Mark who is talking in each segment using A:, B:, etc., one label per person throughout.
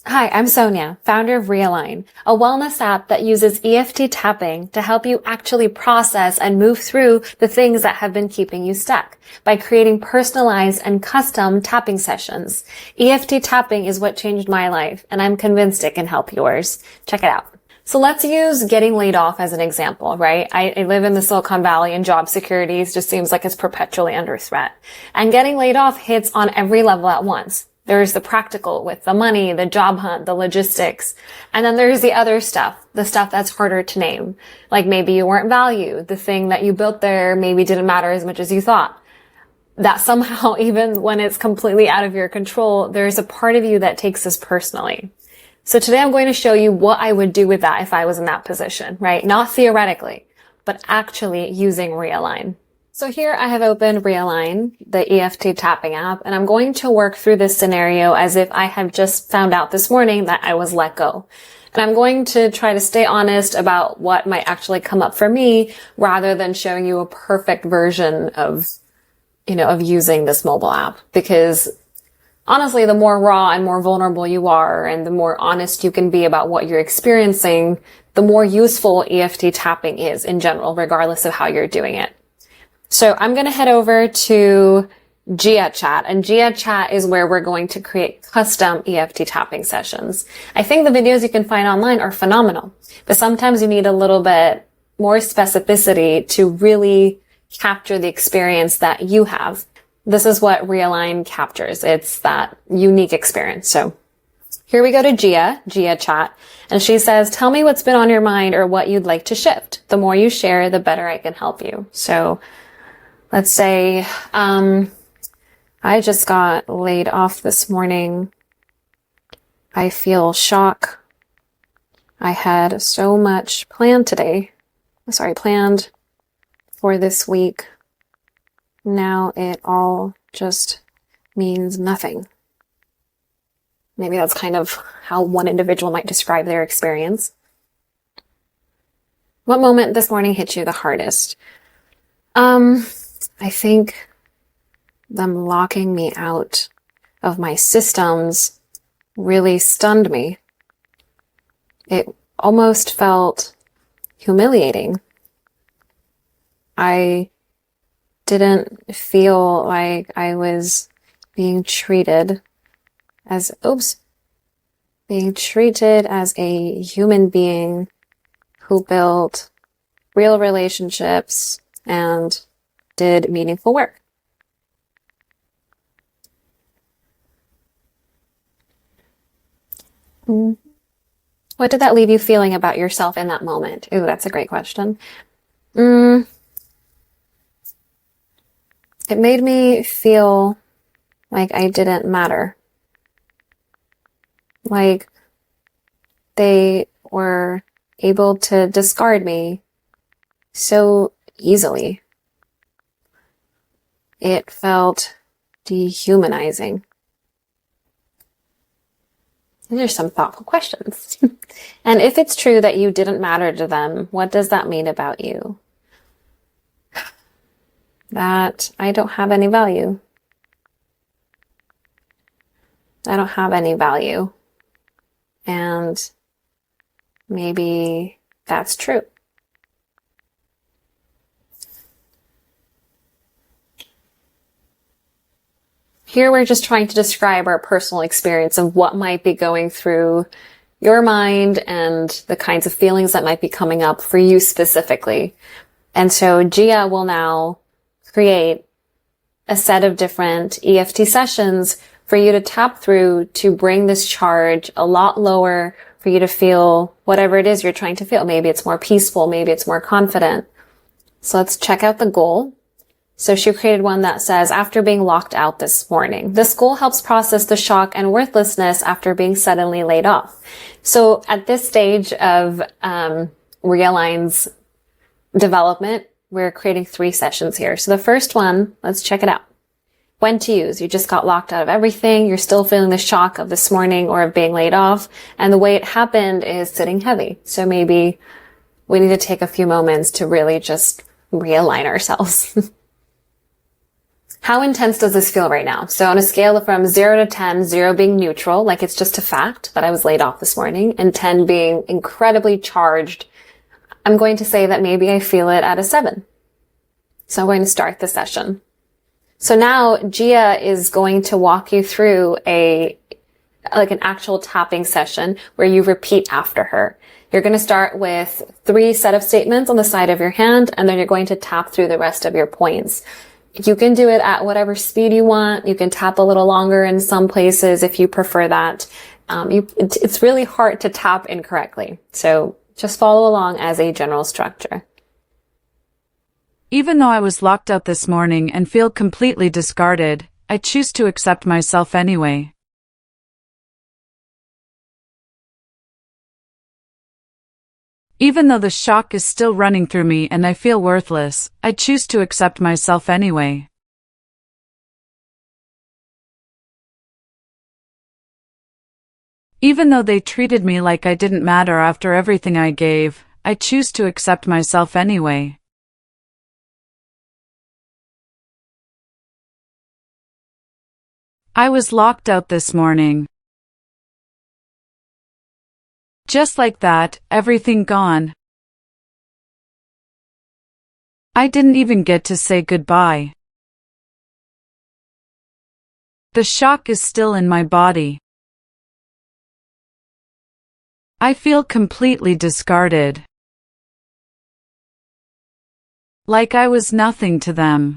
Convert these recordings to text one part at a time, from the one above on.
A: Hi, I'm Sonia, founder of Realign, a wellness app that uses EFT tapping to help you actually process and move through the things that have been keeping you stuck by creating personalized and custom tapping sessions. EFT tapping is what changed my life, and I'm convinced it can help yours. Check it out. So let's use getting laid off as an example, right? I live in the Silicon Valley and job security just seems like it's perpetually under threat. And getting laid off hits on every level at once. There's the practical with the money, the job hunt, the logistics. And then there's the other stuff, the stuff that's harder to name. Like maybe you weren't valued. The thing that you built there maybe didn't matter as much as you thought. That somehow, even when it's completely out of your control, there's a part of you that takes this personally. So today I'm going to show you what I would do with that if I was in that position, right? Not theoretically, but actually using Realign. So here I have opened Realign, the EFT tapping app, and I'm going to work through this scenario as if I had just found out this morning that I was let go. And I'm going to try to stay honest about what might actually come up for me rather than showing you a perfect version of using this mobile app. Because honestly, the more raw and more vulnerable you are and the more honest you can be about what you're experiencing, the more useful EFT tapping is in general, regardless of how you're doing it. So I'm going to head over to Gia Chat, and Gia Chat is where we're going to create custom EFT tapping sessions. I think the videos you can find online are phenomenal, but sometimes you need a little bit more specificity to really capture the experience that you have. This is what Realign captures. It's that unique experience. So here we go to Gia Chat, and she says, tell me what's been on your mind or what you'd like to shift. The more you share, the better I can help you. So let's say, I just got laid off this morning. I feel shock. I had so much planned for this week. Now it all just means nothing. Maybe that's kind of how one individual might describe their experience. What moment this morning hit you the hardest? I think them locking me out of my systems really stunned me. It almost felt humiliating. I didn't feel like I was being treated as a human being who built real relationships and did meaningful work. What did that leave you feeling about yourself in that moment? Ooh, that's a great question. It made me feel like I didn't matter. Like they were able to discard me so easily. It felt dehumanizing. These are some thoughtful questions. And if it's true that you didn't matter to them, what does that mean about you? That I don't have any value. I don't have any value. And maybe that's true. Here we're just trying to describe our personal experience of what might be going through your mind and the kinds of feelings that might be coming up for you specifically. And so Gia will now create a set of different EFT sessions for you to tap through to bring this charge a lot lower, for you to feel whatever it is you're trying to feel. Maybe it's more peaceful, maybe it's more confident. So let's check out the goal. So she created one that says, after being locked out this morning, this goal helps process the shock and worthlessness after being suddenly laid off. So at this stage of Realign's development, we're creating 3 sessions here. So the first one, let's check it out. When to use. You just got locked out of everything. You're still feeling the shock of this morning or of being laid off. And the way it happened is sitting heavy. So maybe we need to take a few moments to really just realign ourselves. How intense does this feel right now? So on a scale from 0 to 10, 0 being neutral, like it's just a fact that I was laid off this morning, and 10 being incredibly charged, I'm going to say that maybe I feel it at a 7. So I'm going to start the session. So now Gia is going to walk you through an actual tapping session where you repeat after her. You're going to start with 3 set of statements on the side of your hand, and then you're going to tap through the rest of your points. You can do it at whatever speed you want. You can tap a little longer in some places if you prefer that. It's really hard to tap incorrectly. So just follow along as a general structure.
B: Even though I was locked out this morning and feel completely discarded, I choose to accept myself anyway. Even though the shock is still running through me and I feel worthless, I choose to accept myself anyway. Even though they treated me like I didn't matter after everything I gave, I choose to accept myself anyway. I was locked out this morning. Just like that, everything gone. I didn't even get to say goodbye. The shock is still in my body. I feel completely discarded. Like I was nothing to them.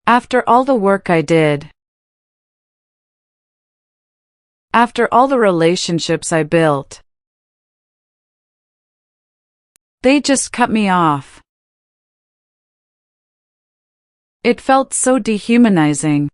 B: After all the work I did. After all the relationships I built. They just cut me off. It felt so dehumanizing.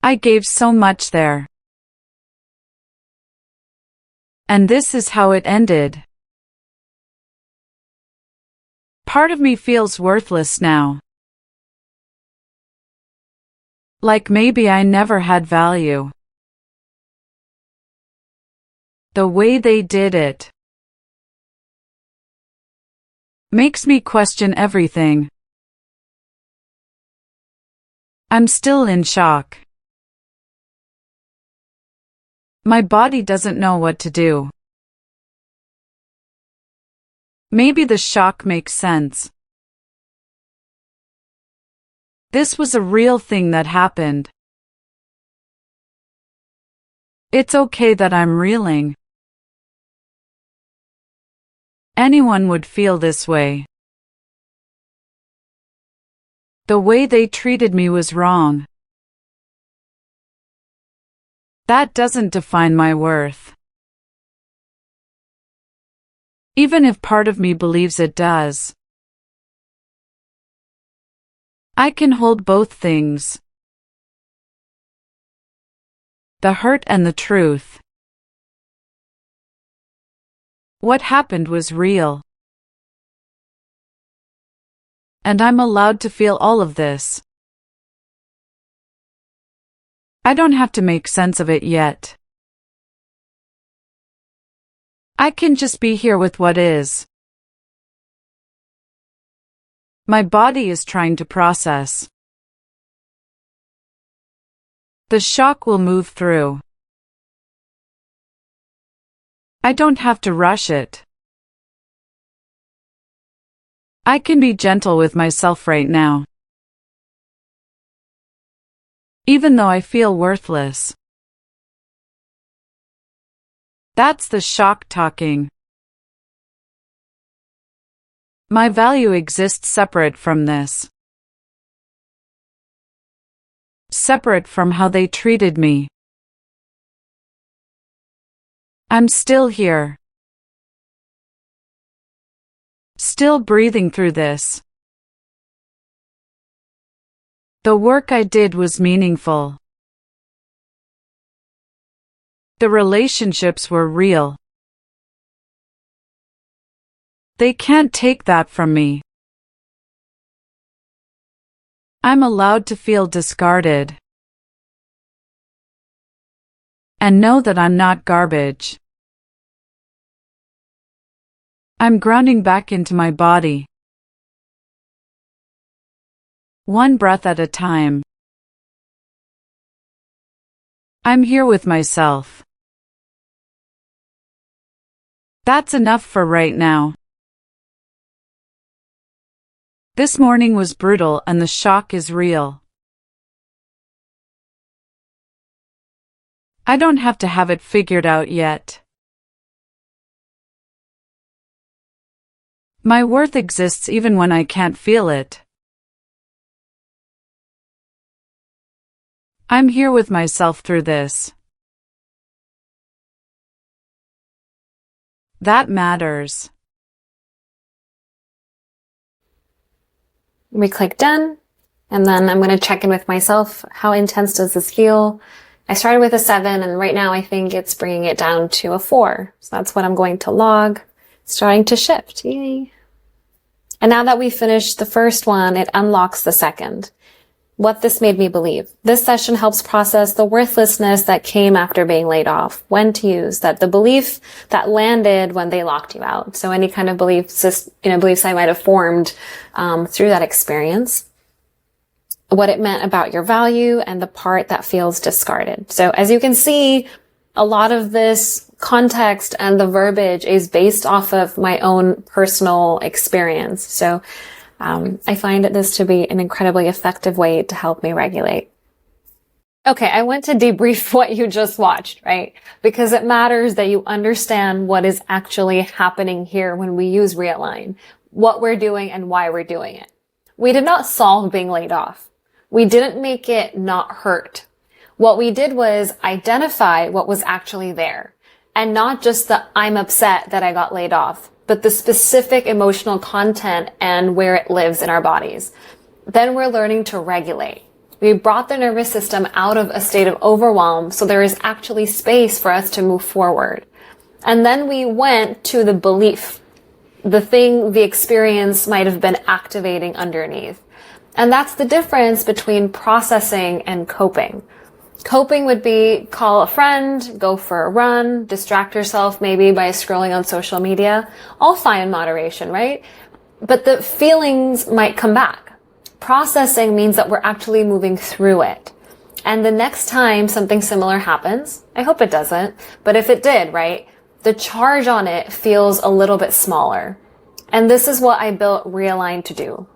B: I gave so much there. And this is how it ended. Part of me feels worthless now. Like maybe I never had value. The way they did it makes me question everything. I'm still in shock. My body doesn't know what to do. Maybe the shock makes sense. This was a real thing that happened. It's okay that I'm reeling. Anyone would feel this way. The way they treated me was wrong. That doesn't define my worth. Even if part of me believes it does. I can hold both things. The hurt and the truth. What happened was real. And I'm allowed to feel all of this. I don't have to make sense of it yet. I can just be here with what is. My body is trying to process. The shock will move through. I don't have to rush it. I can be gentle with myself right now. Even though I feel worthless. That's the shock talking. My value exists separate from this. Separate from how they treated me. I'm still here. Still breathing through this. The work I did was meaningful. The relationships were real. They can't take that from me. I'm allowed to feel discarded. And know that I'm not garbage. I'm grounding back into my body. one breath at a time. I'm here with myself. That's enough for right now. This morning was brutal and the shock is real. I don't have to have it figured out yet. My worth exists even when I can't feel it. I'm here with myself through this. That matters.
A: We click done, and then I'm going to check in with myself. How intense does this feel? I started with a 7, and right now I think it's bringing it down to a 4. So that's what I'm going to log. Starting to shift. Yay. And now that we've finished the first one, it unlocks the second. What this made me believe. This session helps process the worthlessness that came after being laid off, when to use, that the belief that landed when they locked you out. So any kind of beliefs I might have formed through that experience, what it meant about your value, and the part that feels discarded. So as you can see, a lot of this context and the verbiage is based off of my own personal experience. So I find this to be an incredibly effective way to help me regulate. Okay, I went to debrief what you just watched, right? Because it matters that you understand what is actually happening here when we use Realign, what we're doing and why we're doing it. We did not solve being laid off. We didn't make it not hurt. What we did was identify what was actually there, and not just the I'm upset that I got laid off, but the specific emotional content and where it lives in our bodies. Then we're learning to regulate. We brought the nervous system out of a state of overwhelm, so there is actually space for us to move forward. And then we went to the belief, the thing the experience might have been activating underneath. And that's the difference between processing and coping. Coping would be call a friend, go for a run, distract yourself maybe by scrolling on social media. All fine in moderation, right? But the feelings might come back. Processing means that we're actually moving through it. And the next time something similar happens, I hope it doesn't, but if it did, right, the charge on it feels a little bit smaller. And this is what I built Realign to do.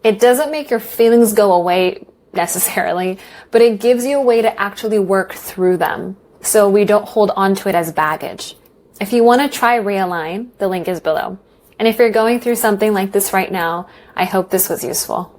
A: It doesn't make your feelings go away necessarily, but it gives you a way to actually work through them so we don't hold on to it as baggage. If you want to try Realign, the link is below. And if you're going through something like this right now, I hope this was useful.